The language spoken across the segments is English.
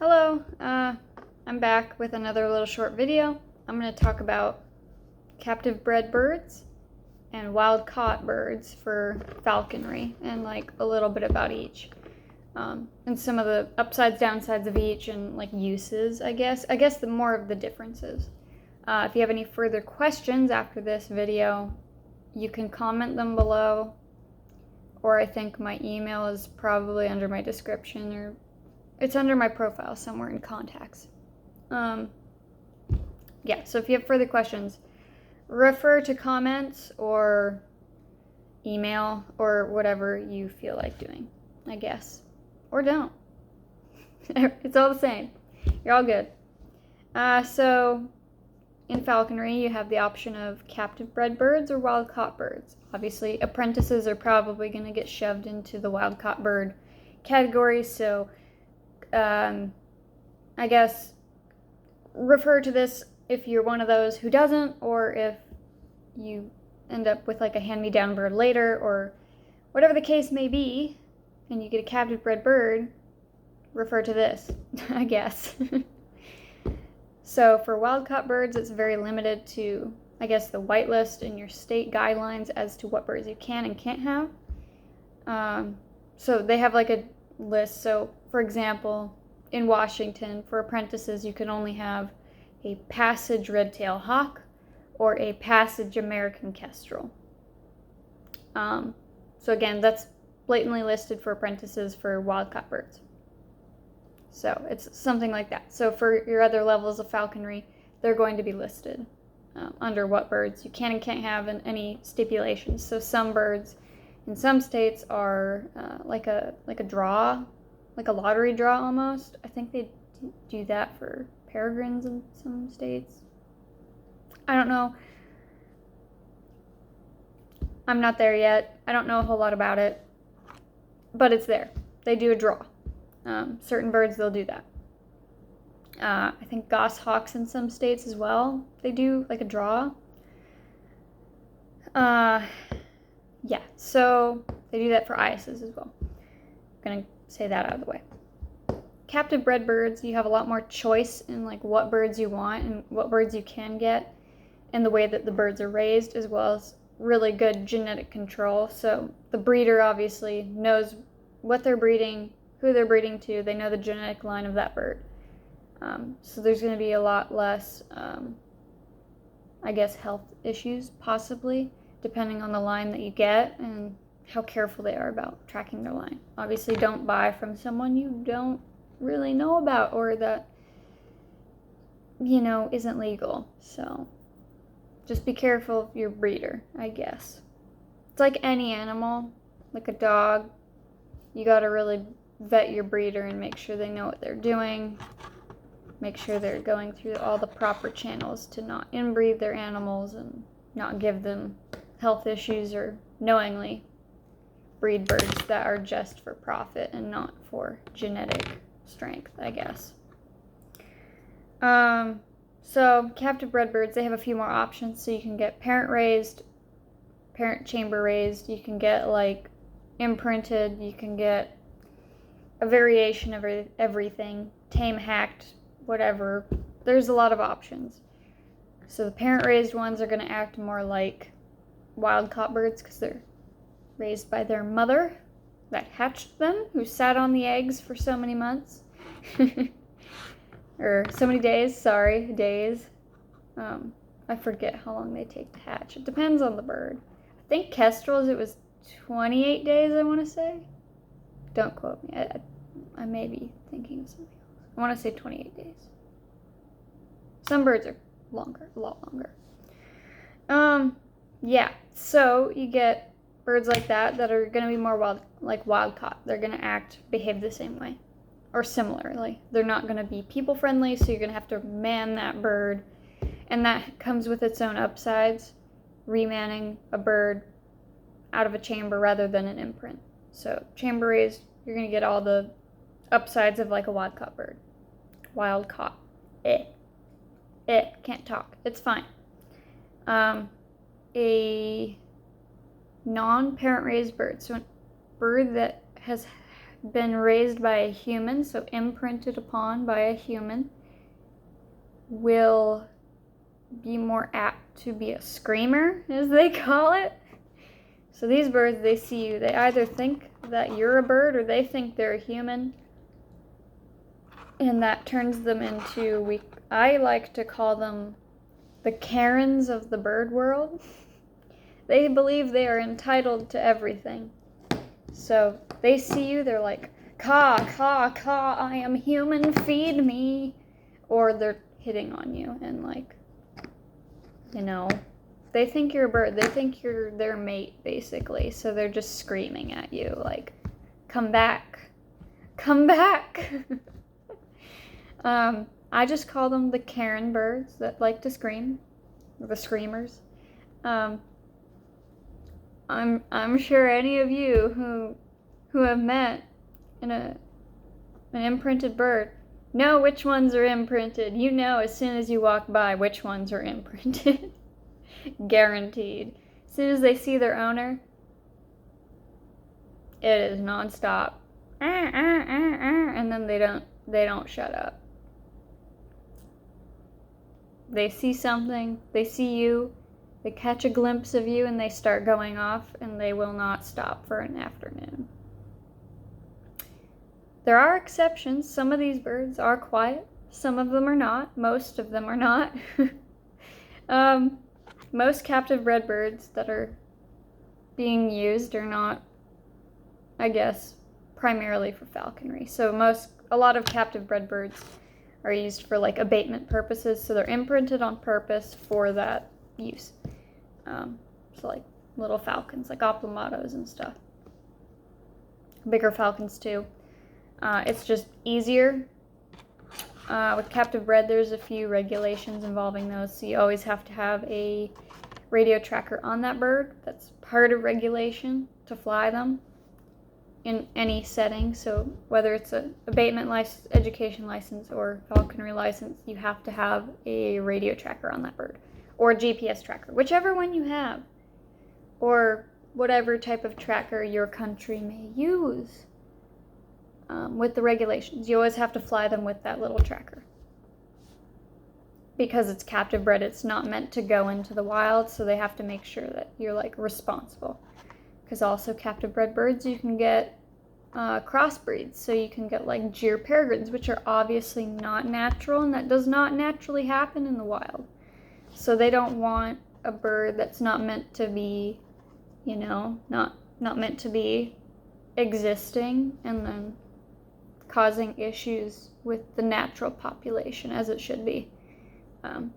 Hello, I'm back with another little short video. I'm going to talk about captive bred birds and wild caught birds for falconry and like a little bit about each. And some of the upsides, downsides of each and like uses, I guess the more of the differences. If you have any further questions after this video, you can comment them below, or I think my email is probably under my description, or it's under my profile somewhere in contacts. Yeah, so if you have further questions, refer to comments or email or whatever you feel like doing, I guess. Or don't. It's all the same. You're all good. So in falconry, you have the option of captive bred birds or wild caught birds. Obviously, apprentices are probably going to get shoved into the wild caught bird category, so I guess refer to this if you're one of those who doesn't, or if you end up with like a hand-me-down bird later, or whatever the case may be, and you get a captive bred bird, refer to this, I guess. So for wild-caught birds, it's very limited to, I guess, the whitelist and your state guidelines as to what birds you can and can't have. So they have like a list. So for example, in Washington, for apprentices, you can only have a passage red-tailed hawk or a passage American kestrel. So again, that's blatantly listed for apprentices for wild-caught birds. So it's something like that. So for your other levels of falconry, they're going to be listed under what birds you can and can't have and any stipulations. So some birds in some states are like a draw, like a lottery draw almost. I think they do that for peregrines in some states. I don't know. I'm not there yet. I don't know a whole lot about it, but it's there. They do a draw. Certain birds, they'll do that. I think goshawks in some states as well, they do like a draw. Yeah, so they do that for irises as well. I'm gonna say that out of the way. Captive bred birds, you have a lot more choice in like what birds you want and what birds you can get, and the way that the birds are raised, as well as really good genetic control. So the breeder obviously knows what they're breeding, who they're breeding to. They know the genetic line of that bird. So there's going to be a lot less, I guess, health issues, possibly, depending on the line that you get and how careful they are about tracking their line. Obviously, don't buy from someone you don't really know about or that, you know, isn't legal. So just be careful of your breeder, I guess. It's like any animal, like a dog. You got to really vet your breeder and make sure they know what they're doing. Make sure they're going through all the proper channels to not inbreed their animals and not give them health issues or knowingly breed birds that are just for profit and not for genetic strength, I guess. So captive bred birds, they have a few more options. So you can get parent raised, parent chamber raised. You can get like imprinted. You can get a variation of everything, tame, hacked, whatever. There's a lot of options. So the parent raised ones are going to act more like wild caught birds because they're raised by their mother that hatched them, who sat on the eggs for so many months. Or so many days, days. I forget how long they take to hatch. It depends on the bird. I think kestrels, it was 28 days, I want to say. Don't quote me. I may be thinking of something else. I want to say 28 days. Some birds are longer, a lot longer. Yeah, so you get birds like that are going to be more wild caught. They're going to behave the same way or similarly. They're not going to be people friendly, so you're going to have to man that bird, and that comes with its own upsides. Remanning a bird out of a chamber rather than an imprint. So chamber raised, you're going to get all the upsides of like a wild caught bird. Wild caught. Can't talk. It's fine. A non-parent raised bird. So a bird that has been raised by a human, so imprinted upon by a human, will be more apt to be a screamer, as they call it. So these birds, they see you, they either think that you're a bird or they think they're a human. And that turns them into, I like to call them the Karens of the bird world. They believe they are entitled to everything. So they see you, they're like, caw, caw, caw, I am human, feed me. Or they're hitting on you and like, you know, they think you're a bird. They think you're their mate, basically. So they're just screaming at you like, come back, come back. I just call them the Karen birds that like to scream, or the screamers. I'm sure any of you who have met an imprinted bird know which ones are imprinted. You know as soon as you walk by which ones are imprinted. Guaranteed. As soon as they see their owner, it is nonstop. And then they don't shut up. They see something, they see you, they catch a glimpse of you, and they start going off, and they will not stop for an afternoon. There are exceptions. Some of these birds are quiet. Some of them are not. Most of them are not. Most captive bred birds that are being used are not, I guess, primarily for falconry. So a lot of captive bred birds are used for like abatement purposes. So they're imprinted on purpose for that use. So like little falcons, like oplomatos and stuff. Bigger falcons too. It's just easier. With captive bred, there's a few regulations involving those, so you always have to have a radio tracker on that bird. That's part of regulation to fly them in any setting. So whether it's an abatement license, education license, or falconry license, you have to have a radio tracker on that bird, or a GPS tracker, whichever one you have, or whatever type of tracker your country may use. With the regulations, you always have to fly them with that little tracker. Because it's captive bred, it's not meant to go into the wild, so they have to make sure that you're like responsible. Because also captive bred birds, you can get crossbreeds, so you can get like gyr peregrines, which are obviously not natural, and that does not naturally happen in the wild. So they don't want a bird that's not meant to be, you know, not meant to be existing, and then causing issues with the natural population as it should be.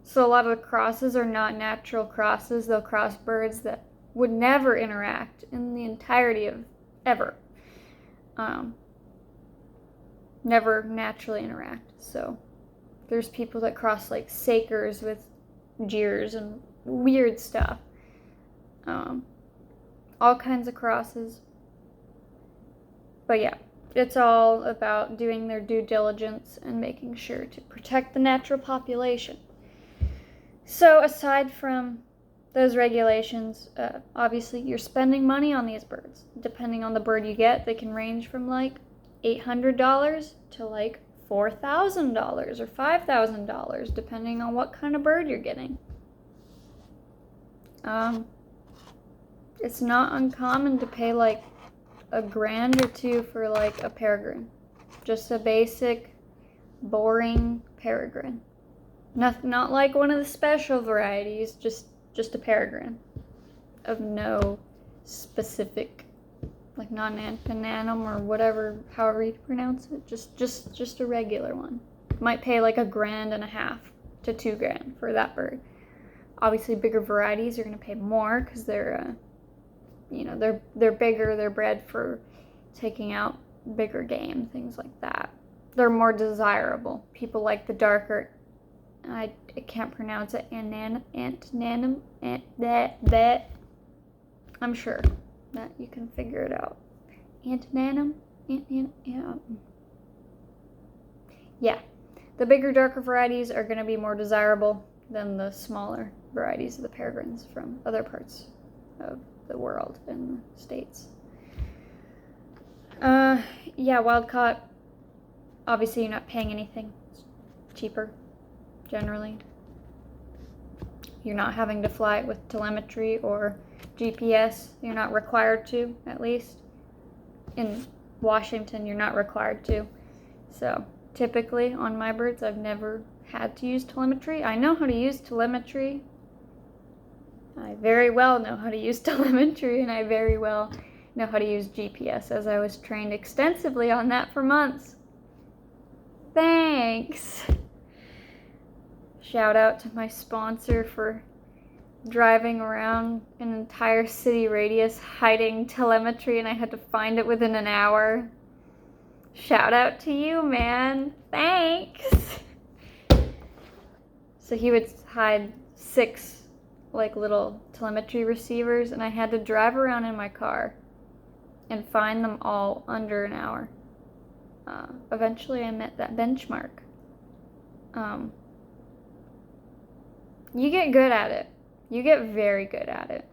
So a lot of the crosses are not natural crosses. They'll cross birds that would never interact in the entirety of ever. Never naturally interact. So there's people that cross like sakers with gyrs and weird stuff. All kinds of crosses. But yeah, it's all about doing their due diligence and making sure to protect the natural population. So aside from those regulations, obviously you're spending money on these birds. Depending on the bird you get, they can range from like $800 to like $4,000 or $5,000, depending on what kind of bird you're getting. It's not uncommon to pay like $1,000 or $2,000 for like a peregrine. Just a basic, boring peregrine. Not like one of the special varieties, just a peregrine of no specific, like non-antinanum or whatever, however you pronounce it. Just a regular one. Might pay like $1,500 to $2,000 for that bird. Obviously, bigger varieties are going to pay more because they're they're bigger, they're bred for taking out bigger game, things like that. They're more desirable. People like the darker, I can't pronounce it, antinanum, that. I'm sure that you can figure it out. Antinanum, yeah. The bigger, darker varieties are going to be more desirable than the smaller varieties of the peregrines from other parts of the world and the states. Yeah, wild caught. Obviously, you're not paying anything. It's cheaper, generally. You're not having to fly it with telemetry or GPS. You're not required to, at least. In Washington, you're not required to. So, typically, on my birds, I've never had to use telemetry. I know how to use telemetry. I very well know how to use telemetry, and I very well know how to use GPS, as I was trained extensively on that for months. Thanks! Shout out to my sponsor for driving around an entire city radius hiding telemetry, and I had to find it within an hour. Shout out to you, man. Thanks! So he would hide 6 like little telemetry receivers, and I had to drive around in my car and find them all under an hour. Eventually I met that benchmark. You get good at it. You get very good at it.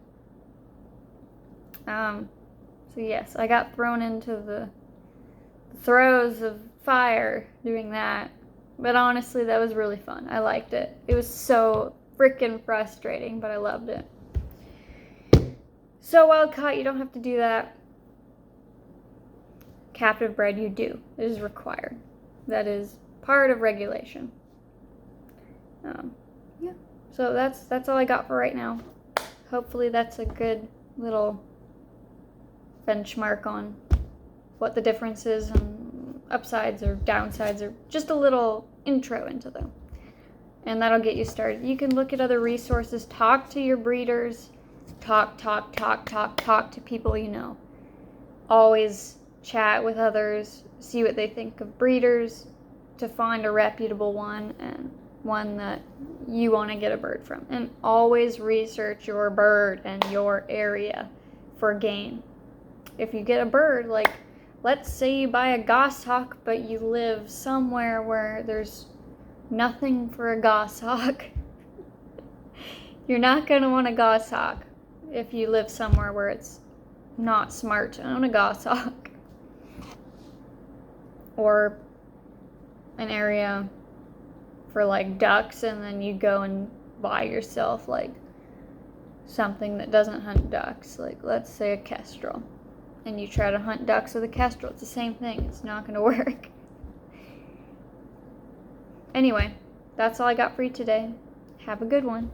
So yes, I got thrown into the throes of fire doing that. But honestly, that was really fun. I liked it. It was so freaking frustrating, but I loved it. So wild caught, you don't have to do that. Captive bred, you do. It is required. That is part of regulation. Yeah. So that's all I got for right now. Hopefully that's a good little benchmark on what the difference is and upsides or downsides, or just a little intro into them. And that'll get you started. You can look at other resources, talk to your breeders, talk to people you know. Always chat with others, see what they think of breeders, to find a reputable one and one that you want to get a bird from. And always research your bird and your area for game. If you get a bird, like, let's say you buy a goshawk, but you live somewhere where there's nothing for a goshawk. You're not going to want a goshawk if you live somewhere where it's not smart to own a goshawk. Or an area for like ducks, and then you go and buy yourself like something that doesn't hunt ducks, like let's say a kestrel, and you try to hunt ducks with a kestrel. It's the same thing. It's not going to work. Anyway, that's all I got for you today. Have a good one.